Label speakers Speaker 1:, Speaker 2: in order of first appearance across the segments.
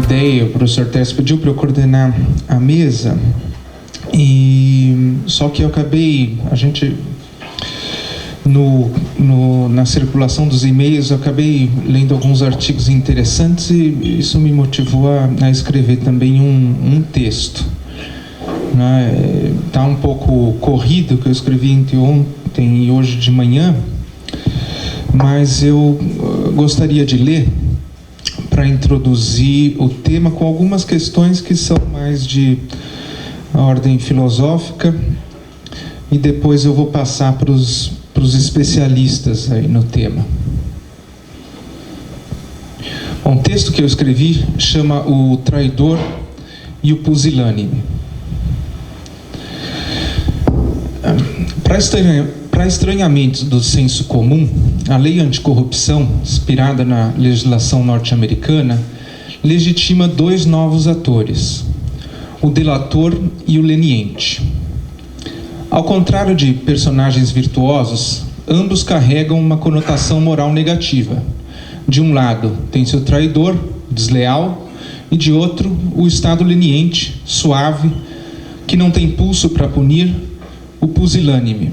Speaker 1: ideia, o professor Tess pediu para eu coordenar a mesa, e só que eu acabei, na circulação dos e-mails, eu acabei lendo alguns artigos interessantes e isso me motivou a escrever também um texto. Está um pouco corrido, que eu escrevi entre ontem e hoje de manhã, mas eu gostaria de ler para introduzir o tema com algumas questões que são mais de ordem filosófica, e depois eu vou passar para os especialistas aí no tema. Bom, o texto que eu escrevi chama O Traidor e o Pusilânime. Para estranhamento do senso comum, a lei anticorrupção, inspirada na legislação norte-americana, legitima dois novos atores, o delator e o leniente. Ao contrário de personagens virtuosos, ambos carregam uma conotação moral negativa. De um lado, tem-se o traidor, desleal, e de outro, o estado leniente, suave, que não tem pulso para punir, o pusilânime.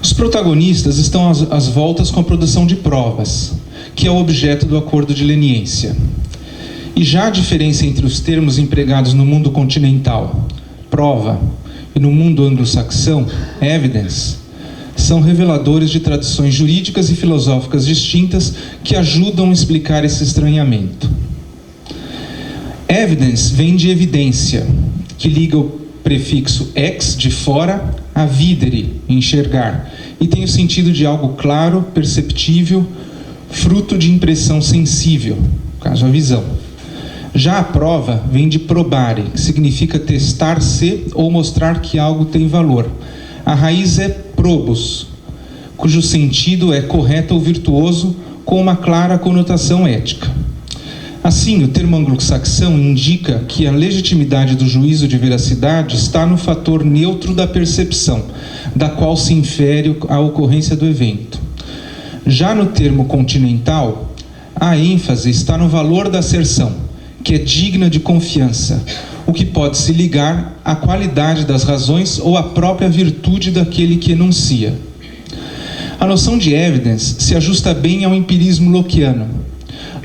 Speaker 1: Os protagonistas estão às voltas com a produção de provas, que é o objeto do acordo de leniência. E já a diferença entre os termos empregados no mundo continental, prova, e no mundo anglo-saxão, evidence, são reveladores de tradições jurídicas e filosóficas distintas que ajudam a explicar esse estranhamento. Evidence vem de evidência, que liga o prefixo ex, de fora, a videre, enxergar, e tem o sentido de algo claro, perceptível, fruto de impressão sensível, no caso a visão. Já a prova vem de probare, que significa testar-se ou mostrar que algo tem valor. A raiz é probus, cujo sentido é correto ou virtuoso, com uma clara conotação ética. Assim, o termo anglo-saxão indica que a legitimidade do juízo de veracidade está no fator neutro da percepção, da qual se infere a ocorrência do evento. Já no termo continental, a ênfase está no valor da asserção, que é digna de confiança, o que pode se ligar à qualidade das razões ou à própria virtude daquele que enuncia. A noção de evidence se ajusta bem ao empirismo lockeano.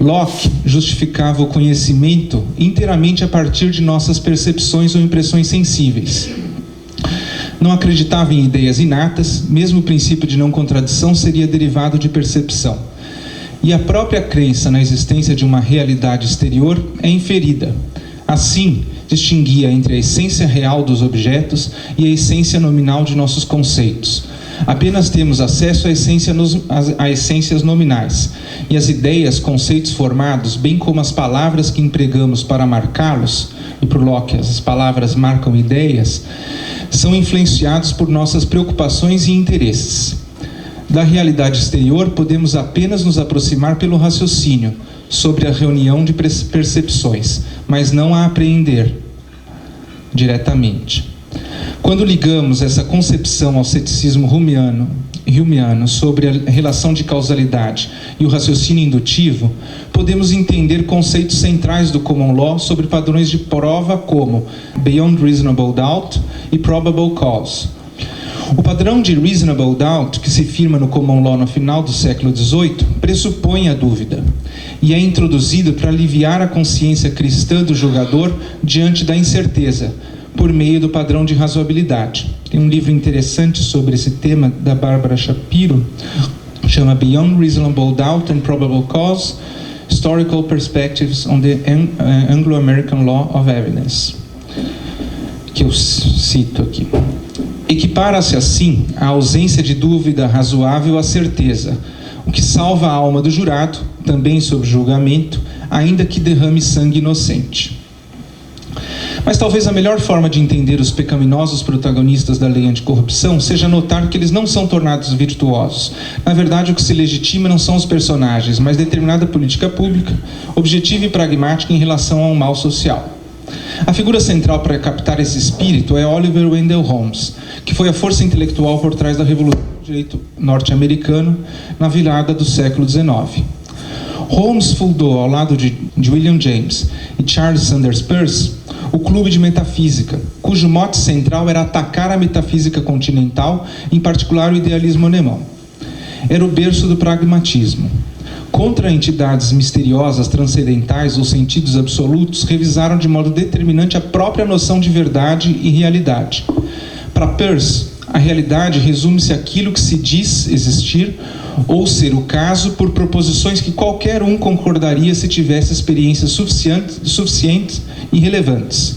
Speaker 1: Locke justificava o conhecimento inteiramente a partir de nossas percepções ou impressões sensíveis. Não acreditava em ideias inatas, mesmo o princípio de não contradição seria derivado de percepção. E a própria crença na existência de uma realidade exterior é inferida. Assim, distinguia entre a essência real dos objetos e a essência nominal de nossos conceitos. Apenas temos acesso a essências nominais, e as ideias, conceitos formados, bem como as palavras que empregamos para marcá-los, e por Locke as palavras marcam ideias, são influenciados por nossas preocupações e interesses. Da realidade exterior, podemos apenas nos aproximar pelo raciocínio sobre a reunião de percepções, mas não a apreender diretamente. Quando ligamos essa concepção ao ceticismo humeano sobre a relação de causalidade e o raciocínio indutivo, podemos entender conceitos centrais do common law sobre padrões de prova como beyond reasonable doubt e probable cause. O padrão de reasonable doubt, que se firma no common law no final do século XVIII, pressupõe a dúvida e é introduzido para aliviar a consciência cristã do julgador diante da incerteza, por meio do padrão de razoabilidade. Tem um livro interessante sobre esse tema da Barbara Shapiro, chama Beyond Reasonable Doubt and Probable Cause, Historical Perspectives on the Anglo-American Law of Evidence, que eu cito aqui. Equipara-se assim a ausência de dúvida razoável à certeza, o que salva a alma do jurado, também sob julgamento, ainda que derrame sangue inocente. Mas talvez a melhor forma de entender os pecaminosos protagonistas da lei anticorrupção seja notar que eles não são tornados virtuosos. Na verdade, o que se legitima não são os personagens, mas determinada política pública, objetiva e pragmática em relação a um mal social. A figura central para captar esse espírito é Oliver Wendell Holmes, que foi a força intelectual por trás da Revolução do Direito norte-americano na virada do século XIX. Holmes fundou, ao lado de William James e Charles Sanders Peirce, o Clube de Metafísica, cujo mote central era atacar a metafísica continental, em particular o idealismo alemão. Era o berço do pragmatismo. Contra entidades misteriosas, transcendentais ou sentidos absolutos, revisaram de modo determinante a própria noção de verdade e realidade. Para Peirce, a realidade resume-se àquilo que se diz existir ou ser o caso por proposições que qualquer um concordaria se tivesse experiências suficientes e relevantes.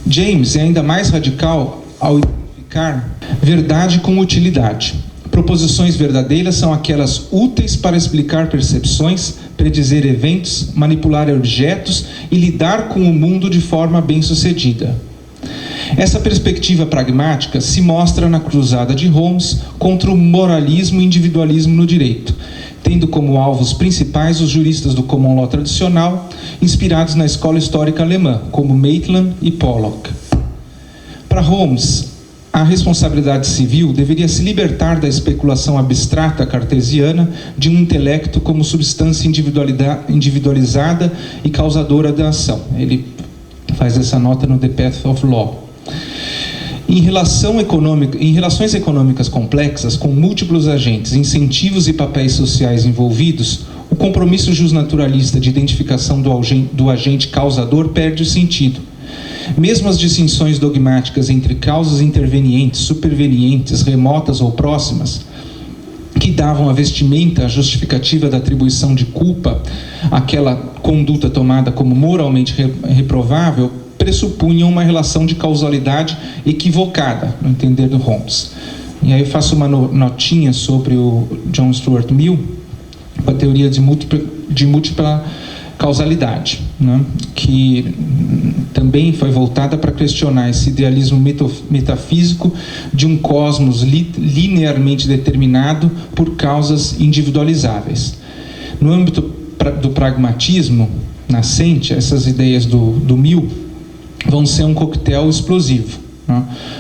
Speaker 1: James é ainda mais radical ao identificar verdade com utilidade. Proposições verdadeiras são aquelas úteis para explicar percepções, predizer eventos, manipular objetos e lidar com o mundo de forma bem-sucedida. Essa perspectiva pragmática se mostra na cruzada de Holmes contra o moralismo e individualismo no direito, tendo como alvos principais os juristas do common law tradicional, inspirados na escola histórica alemã, como Maitland e Pollock. Para Holmes, a responsabilidade civil deveria se libertar da especulação abstrata cartesiana de um intelecto como substância individualizada e causadora da ação. Ele faz essa nota no The Path of Law. Em relações econômicas complexas, com múltiplos agentes, incentivos e papéis sociais envolvidos, o compromisso justnaturalista de identificação do agente causador perde o sentido. Mesmo as distinções dogmáticas entre causas intervenientes, supervenientes, remotas ou próximas, que davam a vestimenta, a justificativa da atribuição de culpa àquela conduta tomada como moralmente reprovável, pressupunham uma relação de causalidade equivocada, no entender do Holmes. E aí eu faço uma notinha sobre o John Stuart Mill, com a teoria de múltipla causalidade, né, que também foi voltada para questionar esse idealismo metafísico de um cosmos linearmente determinado por causas individualizáveis. No âmbito do pragmatismo nascente, essas ideias do Mill vão ser um coquetel explosivo.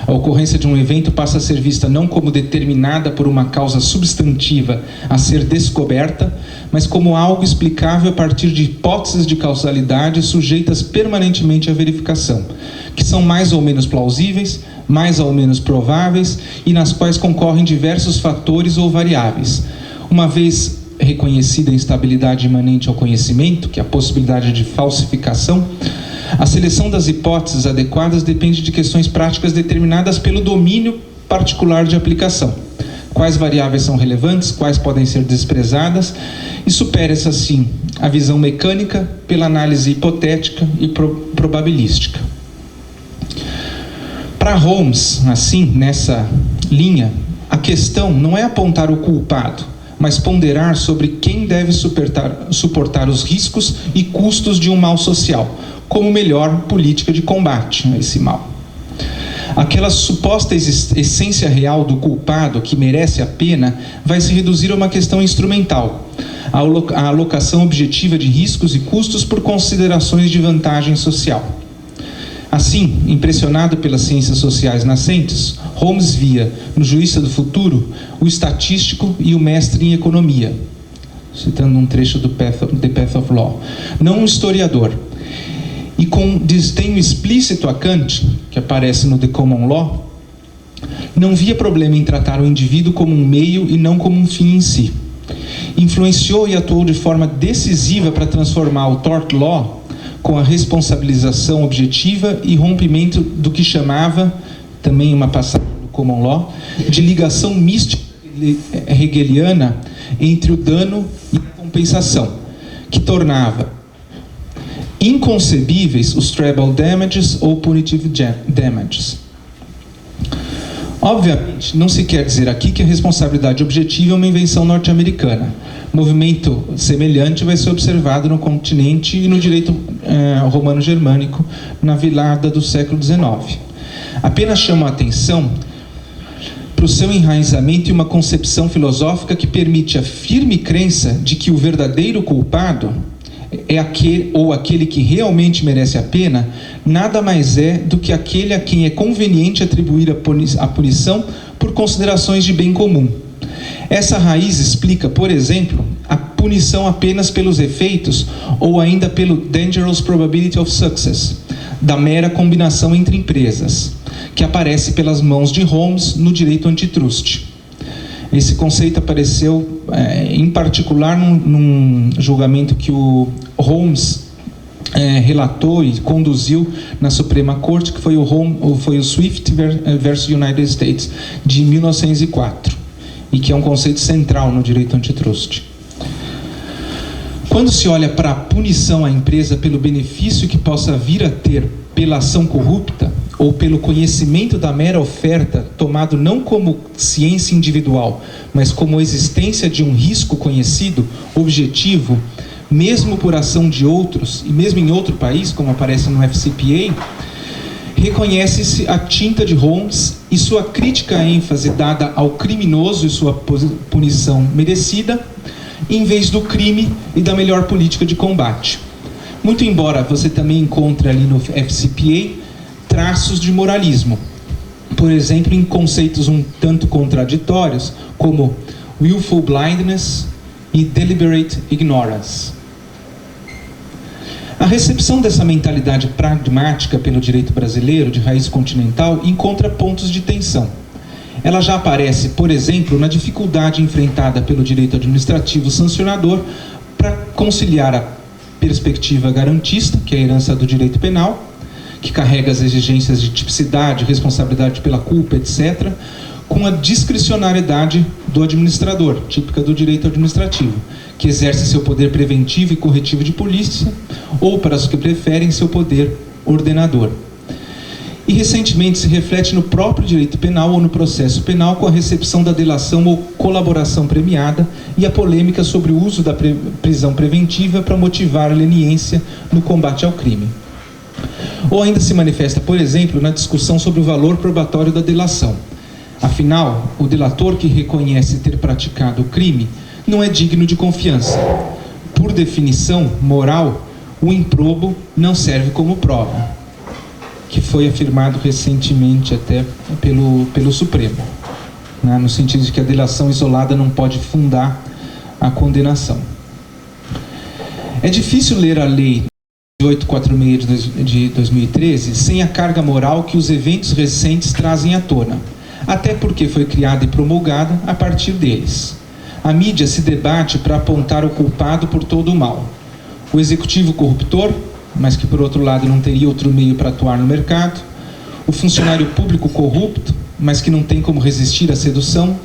Speaker 1: A ocorrência de um evento passa a ser vista não como determinada por uma causa substantiva a ser descoberta, mas como algo explicável a partir de hipóteses de causalidade sujeitas permanentemente à verificação, que são mais ou menos plausíveis, mais ou menos prováveis e nas quais concorrem diversos fatores ou variáveis. Uma vez reconhecida a instabilidade imanente ao conhecimento, que é a possibilidade de falsificação, a seleção das hipóteses adequadas depende de questões práticas determinadas pelo domínio particular de aplicação. Quais variáveis são relevantes, quais podem ser desprezadas, e supera-se assim a visão mecânica pela análise hipotética e probabilística. Para Holmes, assim, nessa linha, a questão não é apontar o culpado, mas ponderar sobre quem deve suportar os riscos e custos de um mal social, como melhor política de combate a esse mal. Aquela suposta essência real do culpado que merece a pena vai se reduzir a uma questão instrumental, a alocação objetiva de riscos e custos por considerações de vantagem social. Assim, impressionado pelas ciências sociais nascentes, Holmes via no jurista do futuro o estatístico e o mestre em economia, citando um trecho do The Path of Law, não um historiador. E com desdenho explícito a Kant, que aparece no The Common Law, não via problema em tratar o indivíduo como um meio e não como um fim em si. Influenciou e atuou de forma decisiva para transformar o Tort Law com a responsabilização objetiva e rompimento do que chamava, também uma passagem do Common Law, de ligação mística hegeliana entre o dano e a compensação, que tornava inconcebíveis os treble damages ou punitive damages. Obviamente, não se quer dizer aqui que a responsabilidade objetiva é uma invenção norte-americana. Movimento semelhante vai ser observado no continente e no direito romano-germânico na virada do século XIX. Apenas chamo a atenção para o seu enraizamento em uma concepção filosófica que permite a firme crença de que o verdadeiro culpado é aquele que realmente merece a pena, nada mais é do que aquele a quem é conveniente atribuir a punição por considerações de bem comum. Essa raiz explica, por exemplo, punição apenas pelos efeitos ou ainda pelo dangerous probability of success, da mera combinação entre empresas, que aparece pelas mãos de Holmes no direito antitrust. Esse conceito apareceu, em particular, num julgamento que o Holmes relatou e conduziu na Suprema Corte, que foi o Swift versus United States, de 1904, e que é um conceito central no direito antitrust. Quando se olha para a punição à empresa pelo benefício que possa vir a ter pela ação corrupta, ou pelo conhecimento da mera oferta, tomado não como ciência individual, mas como existência de um risco conhecido, objetivo, mesmo por ação de outros, e mesmo em outro país, como aparece no FCPA, reconhece-se a tinta de Holmes e sua crítica à ênfase dada ao criminoso e sua punição merecida, em vez do crime e da melhor política de combate. Muito embora você também encontre ali no FCPA traços de moralismo, por exemplo, em conceitos um tanto contraditórios, como willful blindness e deliberate ignorance. A recepção dessa mentalidade pragmática pelo direito brasileiro de raiz continental encontra pontos de tensão. Ela já aparece, por exemplo, na dificuldade enfrentada pelo direito administrativo sancionador para conciliar a perspectiva garantista, que é a herança do direito penal, que carrega as exigências de tipicidade, responsabilidade pela culpa, etc., com a discricionariedade do administrador, típica do direito administrativo, que exerce seu poder preventivo e corretivo de polícia, ou, para os que preferem, seu poder ordenador. E recentemente se reflete no próprio direito penal ou no processo penal, com a recepção da delação ou colaboração premiada e a polêmica sobre o uso da prisão preventiva para motivar a leniência no combate ao crime. Ou ainda se manifesta, por exemplo, na discussão sobre o valor probatório da delação. Afinal, o delator que reconhece ter praticado o crime não é digno de confiança. Por definição moral, o improbo não serve como prova, que foi afirmado recentemente até pelo Supremo, né, no sentido de que a delação isolada não pode fundar a condenação. É difícil ler a lei 846 de 2013 sem a carga moral que os eventos recentes trazem à tona, até porque foi criada e promulgada a partir deles. A mídia se debate para apontar o culpado por todo o mal. O executivo corruptor, mas que por outro lado não teria outro meio para atuar no mercado. O funcionário público corrupto, mas que não tem como resistir à sedução.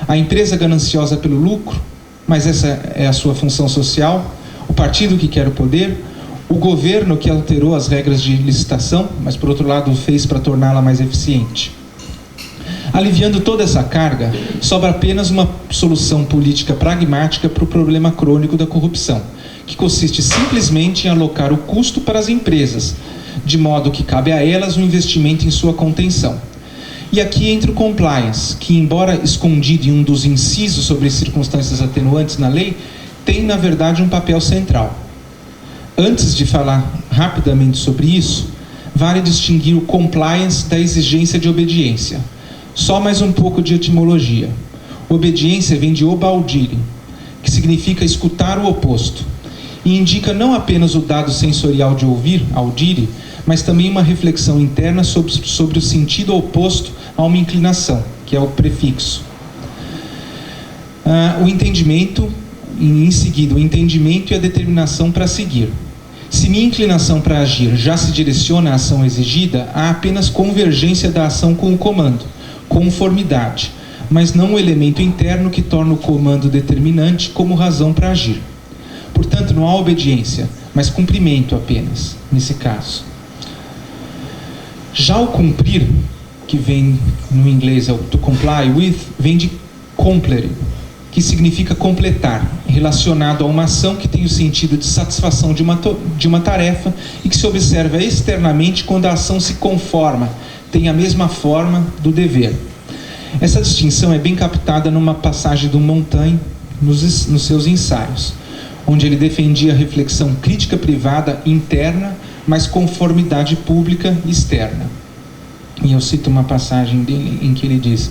Speaker 1: A empresa gananciosa pelo lucro, mas essa é a sua função social. O partido que quer o poder. O governo que alterou as regras de licitação, mas por outro lado fez para torná-la mais eficiente. Aliviando toda essa carga, sobra apenas uma solução política pragmática para o problema crônico da corrupção, que consiste simplesmente em alocar o custo para as empresas, de modo que cabe a elas o investimento em sua contenção. E aqui entra o compliance, que, embora escondido em um dos incisos sobre circunstâncias atenuantes na lei, tem, na verdade, um papel central. Antes de falar rapidamente sobre isso, vale distinguir o compliance da exigência de obediência. Só mais um pouco de etimologia. Obediência vem de obaudire, que significa escutar o oposto, e indica não apenas o dado sensorial de ouvir, audire, mas também uma reflexão interna sobre o sentido oposto a uma inclinação, que é o prefixo. O entendimento, em seguida, o entendimento e a determinação para seguir. Se minha inclinação para agir já se direciona à ação exigida, há apenas convergência da ação com o comando, conformidade, mas não o elemento interno que torna o comando determinante como razão para agir. Portanto, não há obediência, mas cumprimento apenas, nesse caso. Já o cumprir, que vem no inglês, é o to comply with, vem de complery, que significa completar, relacionado a uma ação que tem o sentido de satisfação de uma tarefa e que se observa externamente quando a ação se conforma, tem a mesma forma do dever. Essa distinção é bem captada numa passagem do Montaigne nos seus ensaios, onde ele defendia a reflexão crítica privada interna, mas conformidade pública externa. E eu cito uma passagem dele em que ele diz: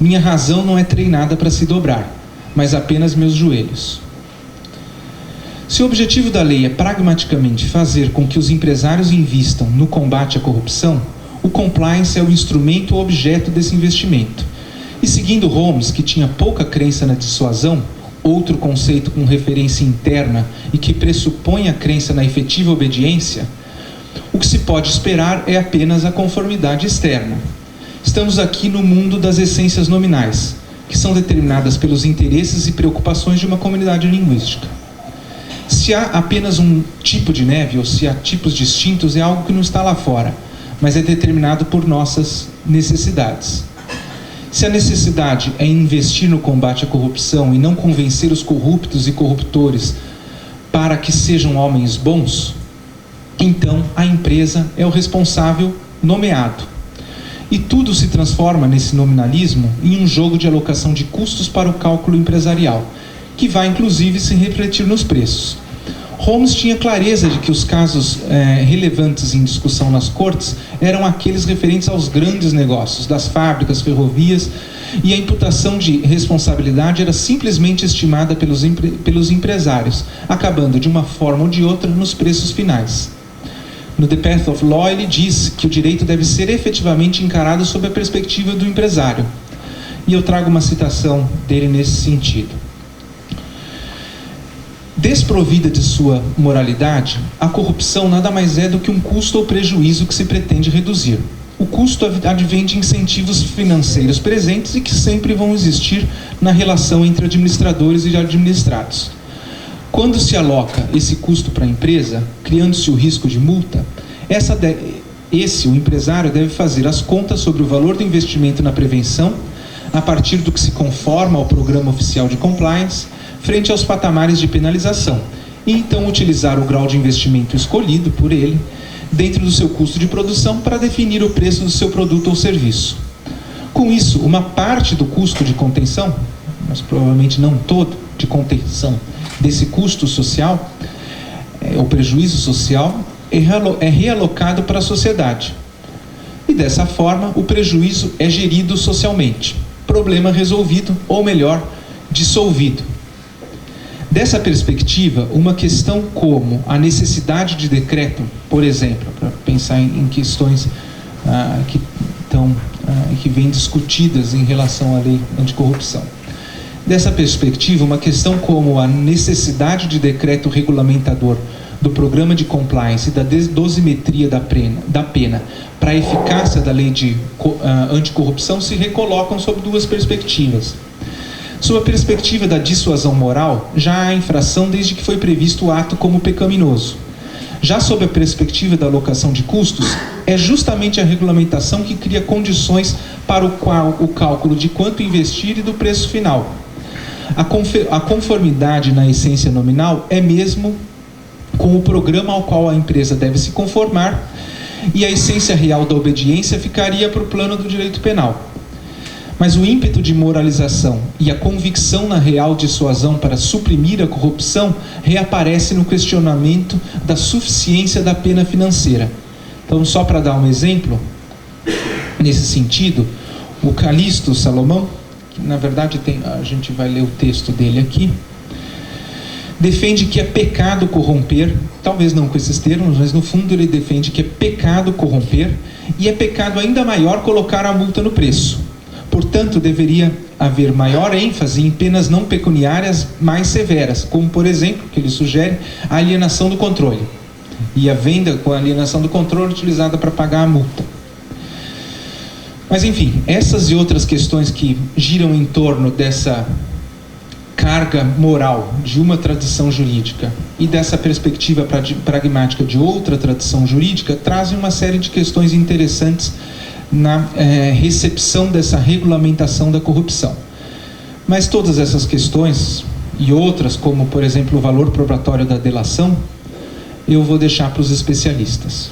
Speaker 1: minha razão não é treinada para se dobrar, mas apenas meus joelhos. Se o objetivo da lei é pragmaticamente fazer com que os empresários invistam no combate à corrupção, o compliance é o instrumento ou objeto desse investimento. E seguindo Holmes, que tinha pouca crença na dissuasão, outro conceito com referência interna e que pressupõe a crença na efetiva obediência, o que se pode esperar é apenas a conformidade externa. Estamos aqui no mundo das essências nominais, que são determinadas pelos interesses e preocupações de uma comunidade linguística. Se há apenas um tipo de neve ou se há tipos distintos, é algo que não está lá fora, mas é determinado por nossas necessidades. Se a necessidade é investir no combate à corrupção e não convencer os corruptos e corruptores para que sejam homens bons, então a empresa é o responsável nomeado. E tudo se transforma nesse nominalismo em um jogo de alocação de custos para o cálculo empresarial, que vai inclusive se refletir nos preços. Holmes tinha clareza de que os casos relevantes em discussão nas cortes eram aqueles referentes aos grandes negócios, das fábricas, ferrovias, e a imputação de responsabilidade era simplesmente estimada pelos empresários, acabando de uma forma ou de outra nos preços finais. No The Path of Law, ele diz que o direito deve ser efetivamente encarado sob a perspectiva do empresário. E eu trago uma citação dele nesse sentido. Desprovida de sua moralidade, a corrupção nada mais é do que um custo ou prejuízo que se pretende reduzir. O custo advém de incentivos financeiros presentes e que sempre vão existir na relação entre administradores e administrados. Quando se aloca esse custo para a empresa, criando-se o risco de multa, o empresário deve fazer as contas sobre o valor do investimento na prevenção, a partir do que se conforma ao programa oficial de compliance, frente aos patamares de penalização, e então utilizar o grau de investimento escolhido por ele dentro do seu custo de produção para definir o preço do seu produto ou serviço. Com isso, uma parte do custo de contenção, mas provavelmente não todo, de contenção desse custo social, o prejuízo social, é realocado para a sociedade. E dessa forma, o prejuízo é gerido socialmente. Problema resolvido, ou melhor, dissolvido. Dessa perspectiva, uma questão como a necessidade de decreto, por exemplo, para pensar em questões que vêm discutidas em relação à lei anticorrupção. Dessa perspectiva, uma questão como a necessidade de decreto regulamentador do programa de compliance e da dosimetria da pena para a eficácia da lei de anticorrupção se recolocam sob duas perspectivas. Sob a perspectiva da dissuasão moral, já há infração desde que foi previsto o ato como pecaminoso. Já sob a perspectiva da alocação de custos, é justamente a regulamentação que cria condições para o cálculo de quanto investir e do preço final. A conformidade na essência nominal é mesmo com o programa ao qual a empresa deve se conformar, e a essência real da obediência ficaria para o plano do direito penal. Mas o ímpeto de moralização e a convicção na real dissuasão para suprimir a corrupção reaparece no questionamento da suficiência da pena financeira. Então, só para dar um exemplo, nesse sentido, o Calixto Salomão, que na verdade a gente vai ler o texto dele aqui, defende que é pecado corromper, talvez não com esses termos, mas no fundo ele defende que é pecado corromper e é pecado ainda maior colocar a multa no preço. Portanto, deveria haver maior ênfase em penas não pecuniárias mais severas, como, por exemplo, que ele sugere, a alienação do controle. E a venda com a alienação do controle utilizada para pagar a multa. Mas, enfim, essas e outras questões que giram em torno dessa carga moral de uma tradição jurídica e dessa perspectiva pragmática de outra tradição jurídica trazem uma série de questões interessantes na recepção dessa regulamentação da corrupção. Mas todas essas questões e outras, como por exemplo o valor probatório da delação, eu vou deixar para os especialistas.